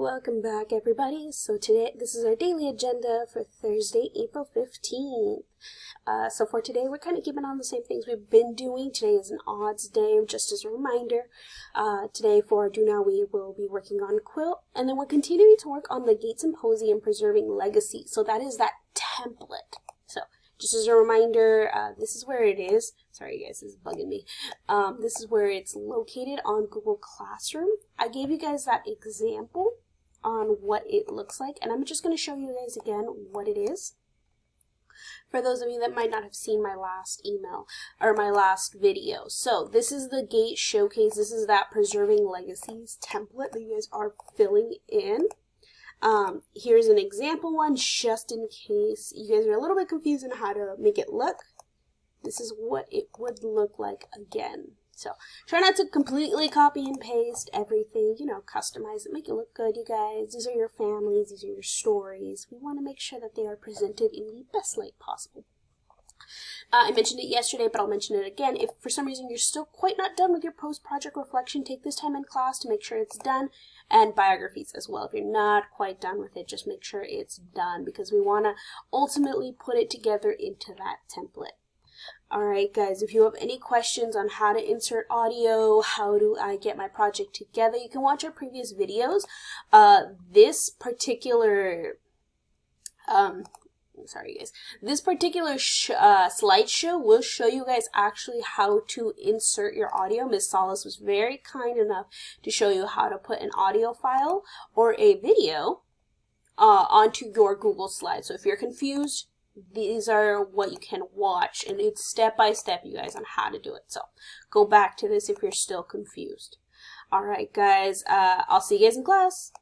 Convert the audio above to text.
welcome back everybody. So today, this is our daily agenda for Thursday, April 15th. So for today, we're kind of keeping on the same things we've been doing. Today is an odds day, just as a reminder. Today for Do Now, we will be working on Quilt, and then we're continuing to work on the Gate Symposium Preserving Legacy. So that is that template. So just as a reminder, this is where it is. Sorry guys, this is bugging me. This is where it's located on Google Classroom. I gave you guys that example on what it looks like, and I'm just going to show you guys again what it is. For those of you that might not have seen my last email or my last video. So this is the Gate Showcase. This is that Preserving Legacies template that you guys are filling in. Here's an example one just in case you guys are a little bit confused on how to make it look. This is what it would look like again. So try not to completely copy and paste everything, you know, customize it, make it look good, you guys. These are your families, these are your stories. We want to make sure that they are presented in the best light possible. I mentioned it yesterday, but I'll mention it again. If for some reason you're still quite not done with your post-project reflection, take this time in class to make sure it's done, and biographies as well. If you're not quite done with it, just make sure it's done, because we want to ultimately put it together into that template. Alright guys, if you have any questions on how to insert audio, how do I get my project together, you can watch our previous videos. This particular slideshow will show you guys actually how to insert your audio. Miss Salas was very kind enough to show you how to put an audio file or a video onto your Google Slides. So if you're confused, these are what you can watch, and it's step by step, you guys, on how to do it. So go back to this if you're still confused. Alright guys, I'll see you guys in class.